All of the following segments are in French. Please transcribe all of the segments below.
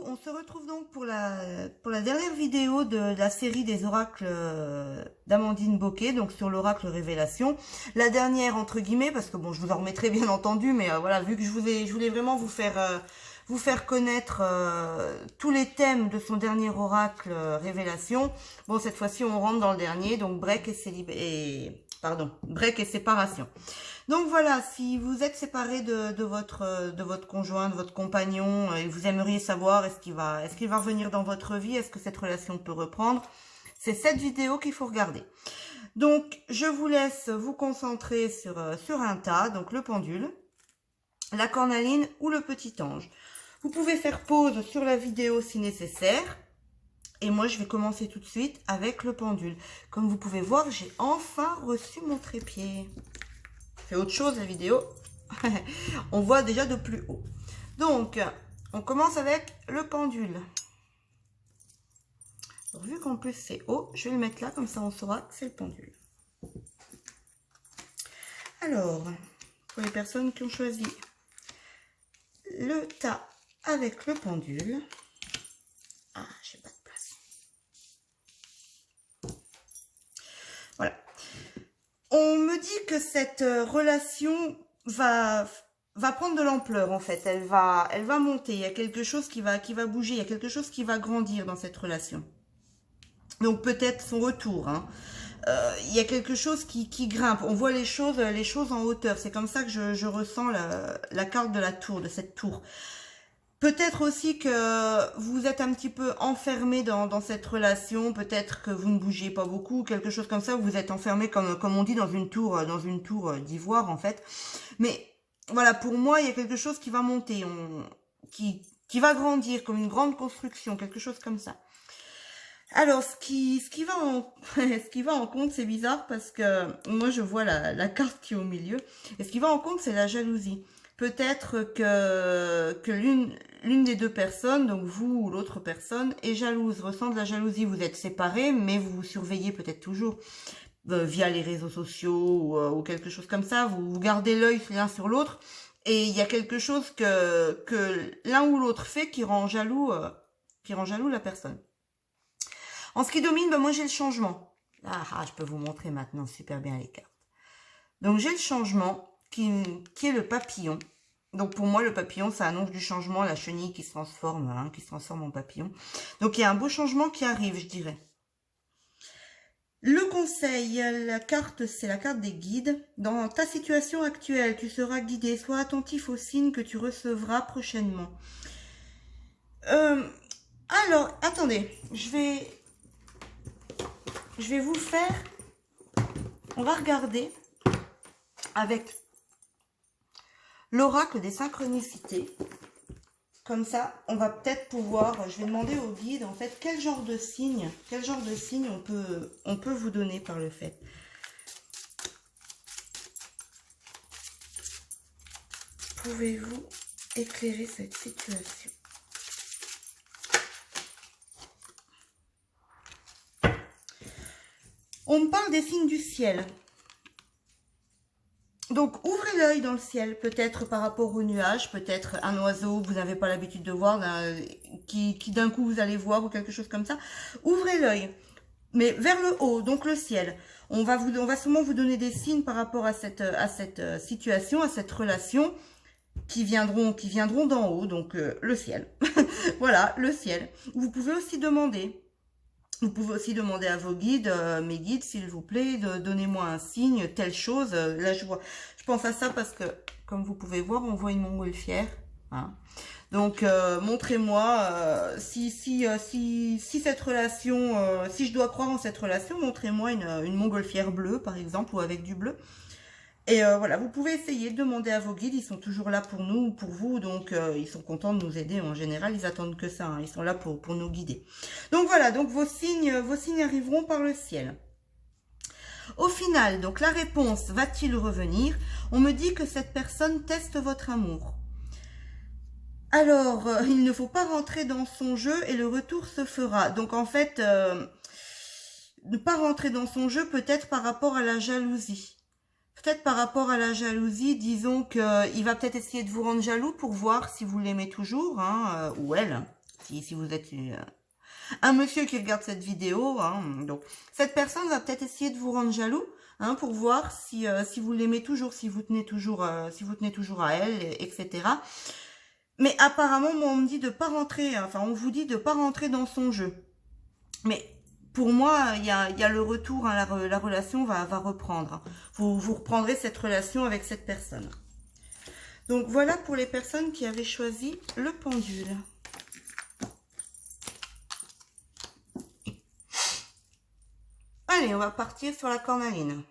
on se retrouve donc pour la dernière vidéo de la série des oracles d'Amandine Bocquet, donc sur l'oracle révélation. La dernière entre guillemets, parce que bon, je vous en remettrai bien entendu, mais voilà, vu que je voulais vraiment vous faire connaître tous les thèmes de son dernier oracle révélation. Bon, cette fois-ci, on rentre dans le dernier, donc break et séparation. Donc voilà, si vous êtes séparé de votre conjoint, de votre compagnon, et vous aimeriez savoir est-ce qu'il va revenir dans votre vie, est-ce que cette relation peut reprendre, c'est cette vidéo qu'il faut regarder. Donc je vous laisse vous concentrer sur un tas, donc le pendule, la cornaline ou le petit ange. Vous pouvez faire pause sur la vidéo si nécessaire. Et moi, je vais commencer tout de suite avec le pendule. Comme vous pouvez voir, j'ai enfin reçu mon trépied. C'est autre chose la vidéo. On voit déjà de plus haut. Donc, on commence avec le pendule. Alors, vu qu'en plus c'est haut, je vais le mettre là, comme ça on saura que c'est le pendule. Alors, pour les personnes qui ont choisi le tas avec le pendule. Ah, j'ai pas de place. Voilà. On me dit que cette relation va prendre de l'ampleur en fait. Elle va monter. Il y a quelque chose qui va bouger. Il y a quelque chose qui va grandir dans cette relation. Donc peut-être son retour. Hein. Il y a quelque chose qui grimpe. On voit les choses en hauteur. C'est comme ça que je ressens la carte de la tour, de cette tour. Peut-être aussi que vous êtes un petit peu enfermé dans cette relation, peut-être que vous ne bougez pas beaucoup, quelque chose comme ça, vous êtes enfermé comme on dit dans une tour d'ivoire en fait. Mais voilà, pour moi, il y a quelque chose qui va monter, qui va grandir comme une grande construction, quelque chose comme ça. Alors, ce qui va en compte, c'est bizarre parce que moi je vois la carte qui est au milieu, et ce qui va en compte, c'est la jalousie. Peut-être que l'une des deux personnes, donc vous ou l'autre personne, est jalouse, ressent de la jalousie. Vous êtes séparés, mais vous vous surveillez peut-être toujours via les réseaux sociaux ou quelque chose comme ça. Vous gardez l'œil l'un sur l'autre, et il y a quelque chose que l'un ou l'autre fait qui rend jaloux la personne. En ce qui domine, moi j'ai le changement. Je peux vous montrer maintenant super bien les cartes. Donc j'ai le changement qui est le papillon. Donc pour moi le papillon ça annonce du changement, la chenille qui se transforme en papillon. Donc il y a un beau changement qui arrive, je dirais. Le conseil, la carte, c'est la carte des guides. Dans ta situation actuelle, tu seras guidé. Sois attentif aux signes que tu recevras prochainement. Alors, attendez, je vais vous faire... On va regarder avec l'oracle des synchronicités. Comme ça, on va peut-être pouvoir... Je vais demander au guide, en fait, quel genre de signe on peut vous donner par le fait. Pouvez-vous éclairer cette situation? On me parle des signes du ciel. Donc, ouvrez l'œil dans le ciel, peut-être par rapport aux nuages, peut-être un oiseau que vous n'avez pas l'habitude de voir, qui d'un coup vous allez voir ou quelque chose comme ça. Ouvrez l'œil, mais vers le haut, donc le ciel. On va sûrement vous donner des signes par rapport à cette situation, à cette relation, qui viendront d'en haut, donc le ciel. Voilà, le ciel. Vous pouvez aussi demander. Vous pouvez aussi demander à vos guides, mes guides, s'il vous plaît, donnez-moi un signe, telle chose. Là, je pense à ça parce que, comme vous pouvez voir, on voit une montgolfière. Hein. Donc, montrez-moi si cette relation, si je dois croire en cette relation, montrez-moi une montgolfière bleue, par exemple, ou avec du bleu. Et voilà, vous pouvez essayer de demander à vos guides, ils sont toujours là pour nous, pour vous, donc ils sont contents de nous aider. En général, ils attendent que ça, hein, ils sont là pour nous guider. Donc voilà, donc vos signes arriveront par le ciel. Au final, donc la réponse, va-t-il revenir? On me dit que cette personne teste votre amour. Alors, il ne faut pas rentrer dans son jeu et le retour se fera. Donc en fait, ne pas rentrer dans son jeu peut-être par rapport à la jalousie. Peut-être par rapport à la jalousie, disons qu'il va peut-être essayer de vous rendre jaloux pour voir si vous l'aimez toujours, hein, ou elle, si vous êtes un monsieur qui regarde cette vidéo, hein. Donc cette personne va peut-être essayer de vous rendre jaloux, hein, pour voir si vous l'aimez toujours, si vous tenez toujours à elle, etc. Mais apparemment, moi, on me dit de pas rentrer, enfin, on vous dit de pas rentrer dans son jeu. Mais pour moi, il y a le retour, hein, la relation va reprendre. Vous reprendrez cette relation avec cette personne. Donc voilà pour les personnes qui avaient choisi le pendule. Allez, on va partir sur la cornaline.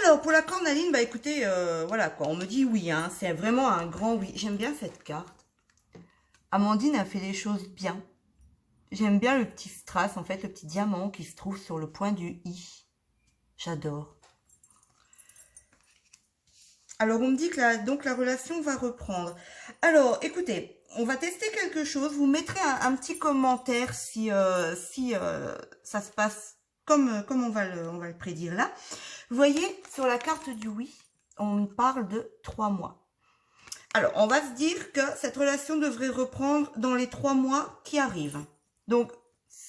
Alors, pour la cornaline, bah écoutez, voilà quoi, on me dit oui, hein, c'est vraiment un grand oui. J'aime bien cette carte. Amandine a fait les choses bien. J'aime bien le petit strass, en fait, le petit diamant qui se trouve sur le point du i. J'adore. Alors, on me dit que donc la relation va reprendre. Alors, écoutez, on va tester quelque chose. Vous mettrez un petit commentaire si ça se passe comme on va le prédire là. Vous voyez, sur la carte du oui, on parle de 3 mois. Alors, on va se dire que cette relation devrait reprendre dans les 3 mois qui arrivent. Donc,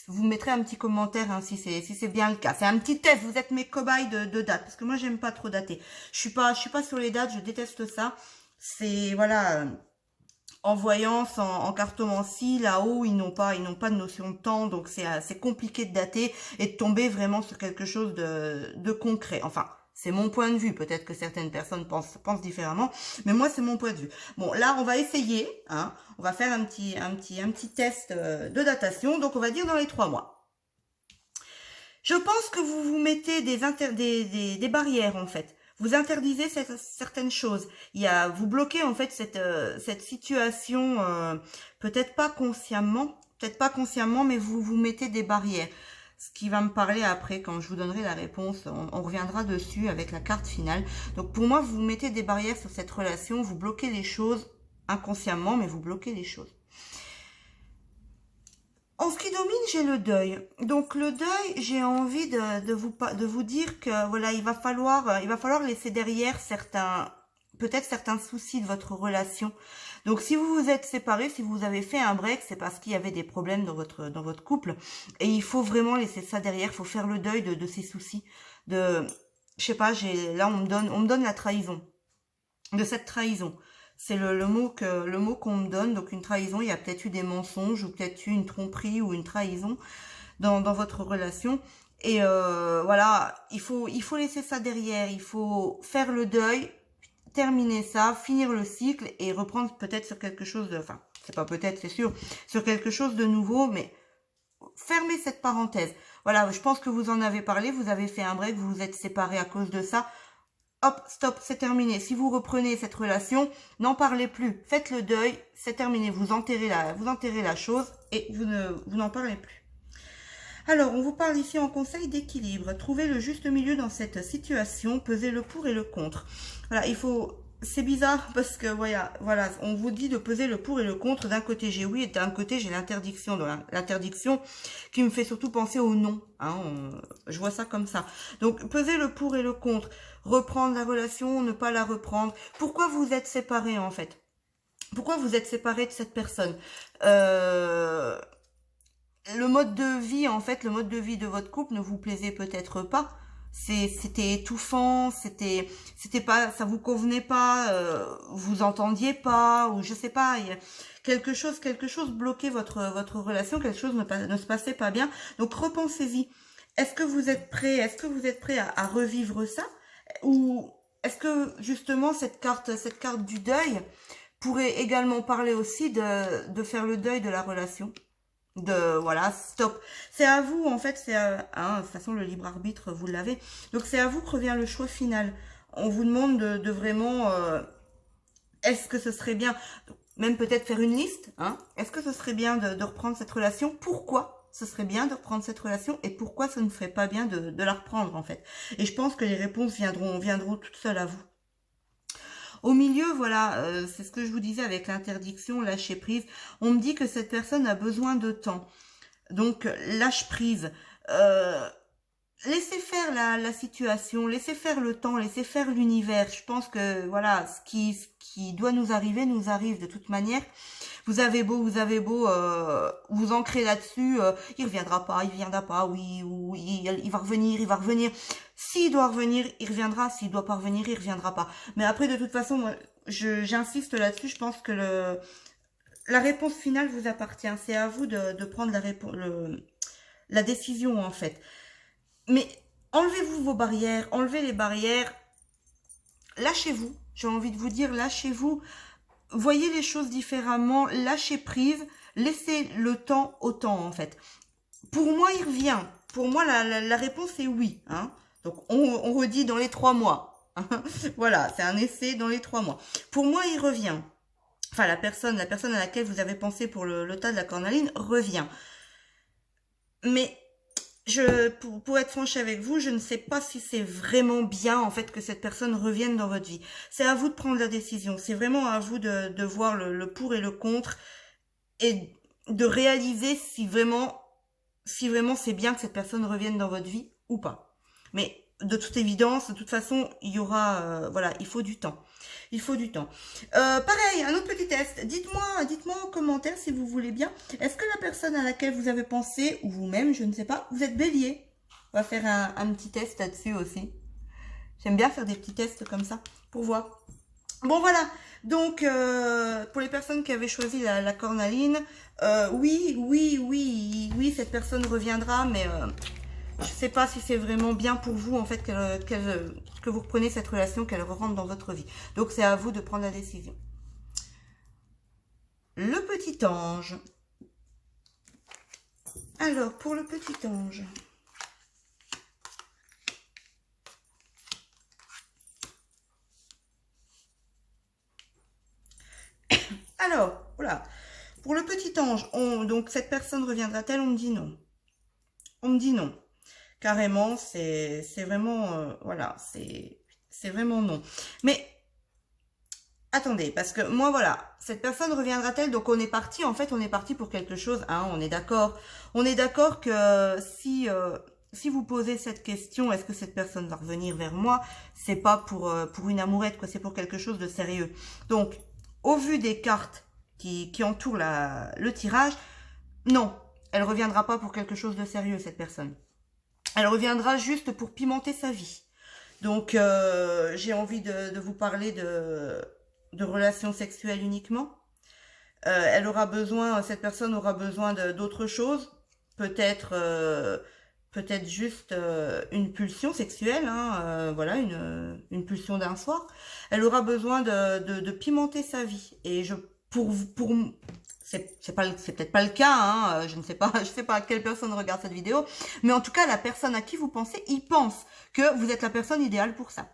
vous mettrez un petit commentaire, hein, si c'est bien le cas. C'est un petit test, vous êtes mes cobayes de date, parce que moi, j'aime pas trop dater. Je suis pas sur les dates, je déteste ça. C'est, voilà, en voyance, en cartomancie, là-haut, ils n'ont pas de notion de temps, donc c'est compliqué de dater et de tomber vraiment sur quelque chose de concret. Enfin, c'est mon point de vue. Peut-être que certaines personnes pensent différemment, mais moi, c'est mon point de vue. Bon, là, on va essayer, hein. On va faire un petit test de datation. Donc, on va dire dans les 3 mois. Je pense que vous vous mettez des barrières, en fait. Vous interdisez certaines choses. Vous bloquez, en fait, cette situation, peut-être pas consciemment, mais vous mettez des barrières. Ce qui va me parler après, quand je vous donnerai la réponse, on reviendra dessus avec la carte finale. Donc pour moi, vous mettez des barrières sur cette relation, vous bloquez les choses inconsciemment, mais vous bloquez les choses. En ce qui domine, j'ai le deuil. Donc le deuil, j'ai envie de vous dire que voilà, il va falloir laisser derrière peut-être certains soucis de votre relation. Donc si vous vous êtes séparés, si vous avez fait un break, c'est parce qu'il y avait des problèmes dans votre couple. Et il faut vraiment laisser ça derrière, il faut faire le deuil de ces soucis. Je sais pas, là on me donne la trahison. De cette trahison. C'est le mot qu'on me donne. Donc une trahison, il y a peut-être eu des mensonges, ou peut-être eu une tromperie ou une trahison dans votre relation. Et voilà, il faut laisser ça derrière, il faut faire le deuil, terminer ça, finir le cycle et reprendre peut-être sur quelque chose enfin, c'est pas peut-être, c'est sûr, sur quelque chose de nouveau, mais fermez cette parenthèse. Voilà, je pense que vous en avez parlé, vous avez fait un break, vous vous êtes séparés à cause de ça. Hop, stop, c'est terminé. Si vous reprenez cette relation, n'en parlez plus. Faites le deuil, c'est terminé. Vous enterrez la chose et vous n'en parlez plus. Alors, on vous parle ici en conseil d'équilibre. Trouvez le juste milieu dans cette situation. Pesez le pour et le contre. Voilà, c'est bizarre parce que voilà, on vous dit de peser le pour et le contre. D'un côté, j'ai oui et d'un côté, j'ai l'interdiction. L'interdiction qui me fait surtout penser au non. Hein, je vois ça comme ça. Donc, peser le pour et le contre. Reprendre la relation, ne pas la reprendre. Pourquoi vous êtes séparés en fait? Pourquoi vous êtes séparés de cette personne? Le mode de vie, en fait, le mode de vie de votre couple ne vous plaisait peut-être pas. C'était étouffant, c'était pas, ça vous convenait pas, vous entendiez pas, ou je sais pas, quelque chose bloquait votre relation, quelque chose ne se passait pas bien. Donc repensez-y. Est-ce que vous êtes prêt à revivre ça, ou est-ce que justement cette carte du deuil pourrait également parler aussi de faire le deuil de la relation? Voilà, stop. C'est à vous, en fait, de toute façon, le libre arbitre, vous l'avez. Donc, c'est à vous que revient le choix final. On vous demande de vraiment, est-ce que ce serait bien, même peut-être faire une liste, hein, est-ce que ce serait bien de reprendre cette relation? Pourquoi ce serait bien de reprendre cette relation et pourquoi ce ne serait pas bien de la reprendre, en fait? Et je pense que les réponses viendront toutes seules à vous. Au milieu, voilà, c'est ce que je vous disais avec l'interdiction, lâcher prise. On me dit que cette personne a besoin de temps. Donc, lâche prise. Laissez faire la situation, laissez faire le temps, laissez faire l'univers. Je pense que voilà, ce qui doit nous arrive de toute manière. Vous avez beau vous ancrer là-dessus, il reviendra pas, oui, ou il va revenir, il va revenir. S'il doit revenir, il reviendra. S'il doit pas revenir, il reviendra pas. Mais après, de toute façon, moi, j'insiste là-dessus. Je pense que la réponse finale vous appartient. C'est à vous de prendre la décision, en fait. Mais enlevez-vous vos barrières, enlevez les barrières. Lâchez-vous. J'ai envie de vous dire, lâchez-vous. Voyez les choses différemment, lâchez prise, laissez le temps au temps, en fait. Pour moi, il revient. Pour moi, la réponse est oui. Hein. Donc, on redit dans les 3 mois. Voilà, c'est un essai dans les 3 mois. Pour moi, il revient. Enfin, la personne à laquelle vous avez pensé pour le tas de la cornaline revient. Mais pour être franche avec vous, je ne sais pas si c'est vraiment bien, en fait, que cette personne revienne dans votre vie. C'est à vous de prendre la décision. C'est vraiment à vous de voir le pour et le contre et de réaliser si vraiment c'est bien que cette personne revienne dans votre vie ou pas. Mais de toute évidence, de toute façon, il y aura, voilà, il faut du temps. Il faut du temps. Pareil, un autre petit test. Dites-moi en commentaire si vous voulez bien. Est-ce que la personne à laquelle vous avez pensé, ou vous-même, je ne sais pas, vous êtes bélier? On va faire un petit test là-dessus aussi. J'aime bien faire des petits tests comme ça, pour voir. Bon, voilà. Donc, pour les personnes qui avaient choisi la cornaline, oui, cette personne reviendra, mais je ne sais pas si c'est vraiment bien pour vous, en fait, que vous reprenez cette relation, qu'elle rentre dans votre vie. Donc, c'est à vous de prendre la décision. Le petit ange. Alors, pour le petit ange. Alors, voilà. Pour le petit ange, donc cette personne reviendra-t-elle? On me dit non. On me dit non. Carrément, c'est vraiment, voilà, c'est vraiment non. Mais, attendez, parce que moi, voilà, cette personne reviendra-t-elle? Donc, on est parti, en fait, on est parti pour quelque chose, hein, on est d'accord. On est d'accord que si vous posez cette question, est-ce que cette personne va revenir vers moi? C'est pas pour une amourette, quoi, c'est pour quelque chose de sérieux. Donc, au vu des cartes qui entourent le tirage, non, elle reviendra pas pour quelque chose de sérieux, cette personne. Elle reviendra juste pour pimenter sa vie. Donc, j'ai envie de vous parler de relations sexuelles uniquement. Cette personne aura besoin d'autre chose. Peut-être juste une pulsion sexuelle, hein, voilà, une pulsion d'un soir. Elle aura besoin de pimenter sa vie. Et c'est peut-être pas le cas, hein, je sais pas à quelle personne regarde cette vidéo, mais en tout cas, la personne à qui vous pensez, il pense que vous êtes la personne idéale pour ça.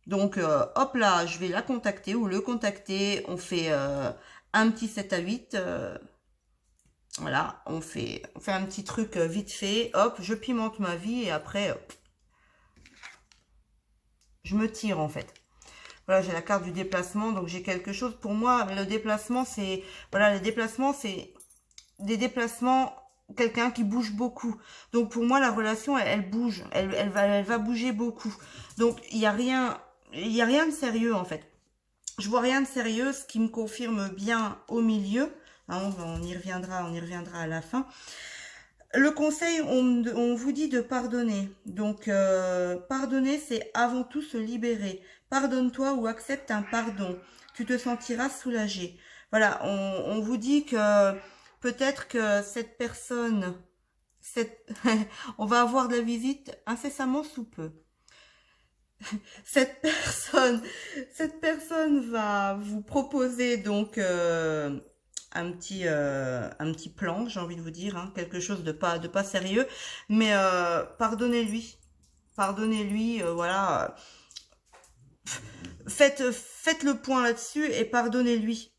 Donc, hop là, je vais la contacter ou le contacter, on fait un petit 7 à 8, voilà, on fait un petit truc vite fait, hop, je pimente ma vie et après, hop, je me tire en fait. Voilà, j'ai la carte du déplacement, donc j'ai quelque chose. Pour moi, le déplacement, c'est... Voilà, le déplacement, c'est des déplacements, quelqu'un qui bouge beaucoup. Donc, pour moi, la relation, elle bouge. Elle va bouger beaucoup. Donc, il n'y a rien de sérieux, en fait. Je vois rien de sérieux, ce qui me confirme bien au milieu. Hein, on y reviendra à la fin. Le conseil, on vous dit de pardonner. Donc, pardonner, c'est avant tout se libérer. Pardonne-toi ou accepte un pardon. Tu te sentiras soulagé. Voilà, on vous dit que peut-être que cette personne, on va avoir de la visite incessamment sous peu. Cette personne va vous proposer donc un petit plan, j'ai envie de vous dire, hein, quelque chose de pas sérieux, mais pardonnez-lui, voilà, faites le point là-dessus et pardonnez-lui.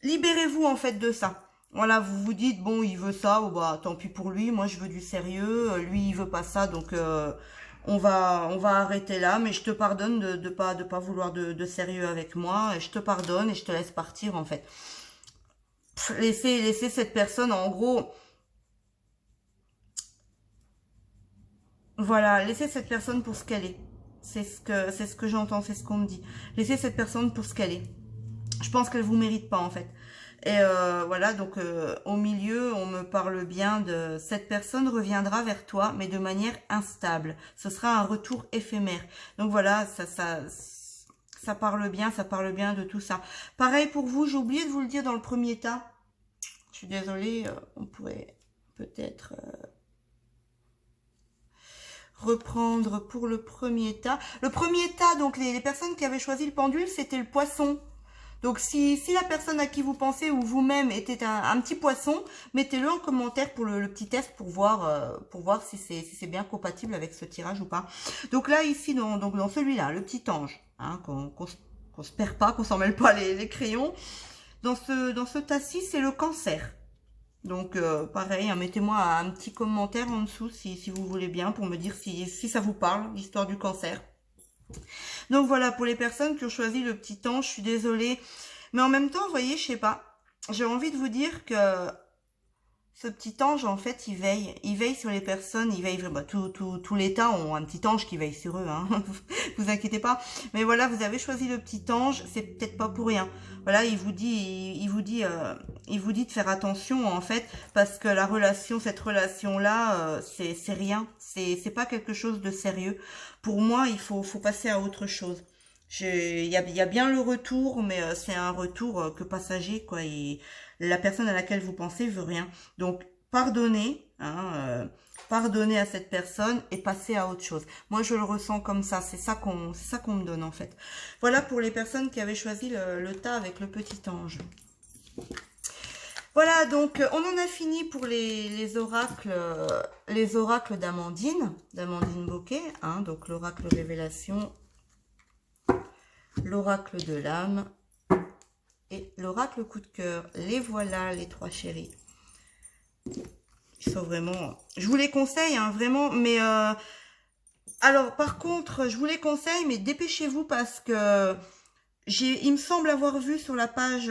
Libérez-vous en fait de ça. Voilà, vous vous dites, bon, il veut ça, oh, bah, tant pis pour lui, moi je veux du sérieux, lui il veut pas ça, donc on va arrêter là, mais je te pardonne de pas vouloir de sérieux avec moi, et je te pardonne et je te laisse partir en fait. Laissez cette personne, en gros, Voilà, laissez cette personne pour ce qu'elle est. C'est ce que j'entends, c'est ce qu'on me dit. Laissez cette personne pour ce qu'elle est. Je pense qu'elle vous mérite pas en fait. Et voilà, donc au milieu, on me parle bien de cette personne reviendra vers toi, mais de manière instable. Ce sera un retour éphémère. Donc voilà, ça parle bien de tout ça. Pareil pour vous, j'ai oublié de vous le dire dans le premier tas. Je suis désolée, on pourrait peut-être reprendre pour le premier tas. Le premier tas, donc les personnes qui avaient choisi le pendule, c'était le poisson. Donc si la personne à qui vous pensez ou vous-même était un petit poisson, mettez-le en commentaire pour le petit test pour voir si c'est bien compatible avec ce tirage ou pas. Donc là ici dans celui-là, le petit ange, hein, qu'on se perd pas, qu'on s'en mêle pas les crayons. Dans ce tas-ci, c'est le cancer. Donc pareil, hein, mettez-moi un petit commentaire en dessous si vous voulez bien pour me dire si ça vous parle, l'histoire du cancer. Donc voilà, pour les personnes qui ont choisi le petit ange, je suis désolée. Mais en même temps, vous voyez, je sais pas, j'ai envie de vous dire que ce petit ange, en fait, il veille sur les personnes, il veille vraiment, tous les tas ont un petit ange qui veille sur eux, hein. Vous inquiétez pas. Mais voilà, vous avez choisi le petit ange, c'est peut-être pas pour rien. Voilà, il vous dit de faire attention, en fait, parce que cette relation-là, c'est rien, c'est pas quelque chose de sérieux. Pour moi, il faut passer à autre chose. Il y a bien le retour, mais c'est un retour que passager, quoi. Et la personne à laquelle vous pensez veut rien. Donc, pardonnez, hein, pardonnez à cette personne et passez à autre chose. Moi, je le ressens comme ça. C'est ça qu'on me donne, en fait. Voilà pour les personnes qui avaient choisi le tas avec le petit ange. Voilà, donc on en a fini pour les oracles d'Amandine Bocquet, hein, donc l'oracle révélation, l'oracle de l'âme et l'oracle coup de cœur. Les voilà, les trois chéris. Ils sont vraiment... Je vous les conseille, hein, vraiment, mais... alors, par contre, je vous les conseille, mais dépêchez-vous parce que... il me semble avoir vu sur la page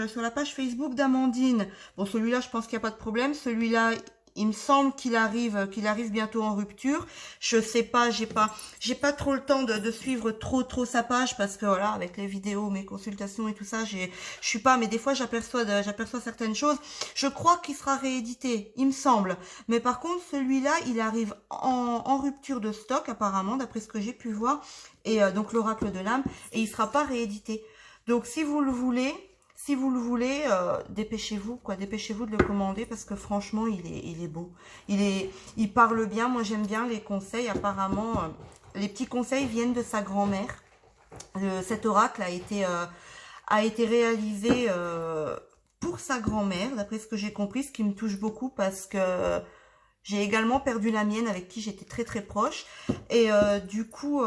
Facebook d'Amandine. Bon, celui-là, je pense qu'il n'y a pas de problème. Celui-là, il me semble qu'il arrive bientôt en rupture. Je sais pas, j'ai pas trop le temps de suivre trop sa page parce que voilà, avec les vidéos, mes consultations et tout ça, je suis pas, mais des fois j'aperçois certaines choses. Je crois qu'il sera réédité, il me semble. Mais par contre, celui-là, il arrive en rupture de stock apparemment, d'après ce que j'ai pu voir. Et donc l'oracle de l'âme, et il sera pas réédité. Donc si vous le voulez, dépêchez-vous, quoi, dépêchez-vous de le commander parce que franchement, il est beau. Il parle bien, moi j'aime bien les conseils. Apparemment, les petits conseils viennent de sa grand-mère. Cet oracle a été réalisé pour sa grand-mère, d'après ce que j'ai compris, ce qui me touche beaucoup parce que j'ai également perdu la mienne avec qui j'étais très proche. Et du coup,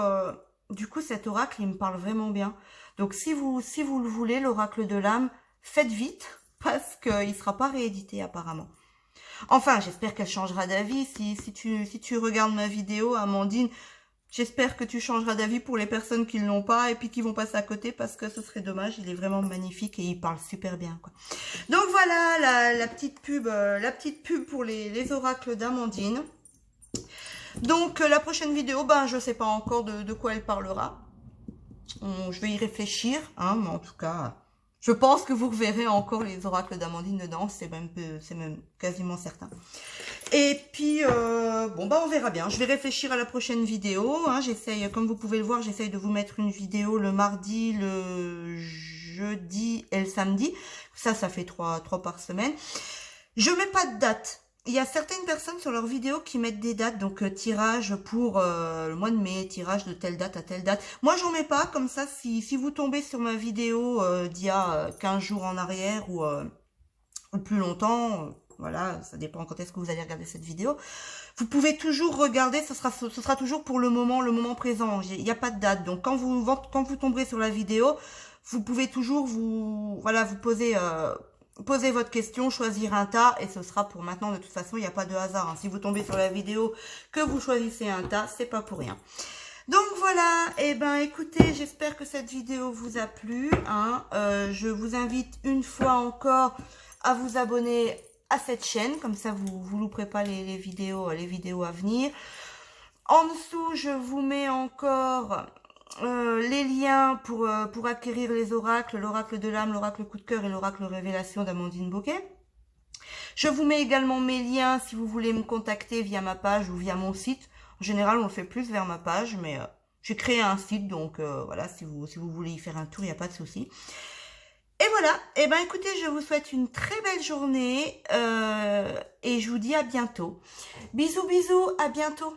cet oracle, il me parle vraiment bien. Donc, si vous le voulez, l'oracle de l'âme, faites vite, parce qu'il ne sera pas réédité apparemment. Enfin, j'espère qu'elle changera d'avis. Si tu regardes ma vidéo, Amandine, j'espère que tu changeras d'avis pour les personnes qui ne l'ont pas et puis qui vont passer à côté, parce que ce serait dommage. Il est vraiment magnifique et il parle super bien, quoi. Donc voilà, la petite pub pour les oracles d'Amandine. Donc, la prochaine vidéo, ben, je ne sais pas encore de quoi elle parlera. Je vais y réfléchir, hein, mais en tout cas, je pense que vous reverrez encore les oracles d'Amandine dedans, c'est même quasiment certain. Et puis, bon, bah, on verra bien. Je vais réfléchir à la prochaine vidéo, hein. J'essaye, comme vous pouvez le voir, j'essaye de vous mettre une vidéo le mardi, le jeudi et le samedi. Ça fait 3 par semaine. Je mets pas de date. Il y a certaines personnes sur leurs vidéos qui mettent des dates, donc tirage pour le mois de mai, tirage de telle date à telle date. Moi, j'en mets pas, comme ça, si vous tombez sur ma vidéo d'il y a 15 jours en arrière ou plus longtemps, voilà, ça dépend quand est-ce que vous allez regarder cette vidéo, vous pouvez toujours regarder, ce sera toujours pour le moment présent, il n'y a pas de date. Donc, quand vous tomberez sur la vidéo, vous pouvez toujours poser votre question, choisir un tas, et ce sera pour maintenant. De toute façon, il n'y a pas de hasard, hein. Si vous tombez sur la vidéo, que vous choisissez un tas, c'est pas pour rien. Donc voilà, et ben écoutez, j'espère que cette vidéo vous a plu, hein. Je vous invite une fois encore à vous abonner à cette chaîne, comme ça vous louperez pas les vidéos à venir. En dessous, je vous mets encore les liens pour acquérir les oracles, l'oracle de l'âme, l'oracle coup de cœur et l'oracle révélation d'Amandine Bouquet. Je vous mets également mes liens si vous voulez me contacter via ma page ou via mon site. En général, on le fait plus vers ma page, mais j'ai créé un site, donc voilà, si vous voulez y faire un tour, il n'y a pas de souci. Et voilà, et ben écoutez, je vous souhaite une très belle journée et je vous dis à bientôt. Bisous, bisous, à bientôt.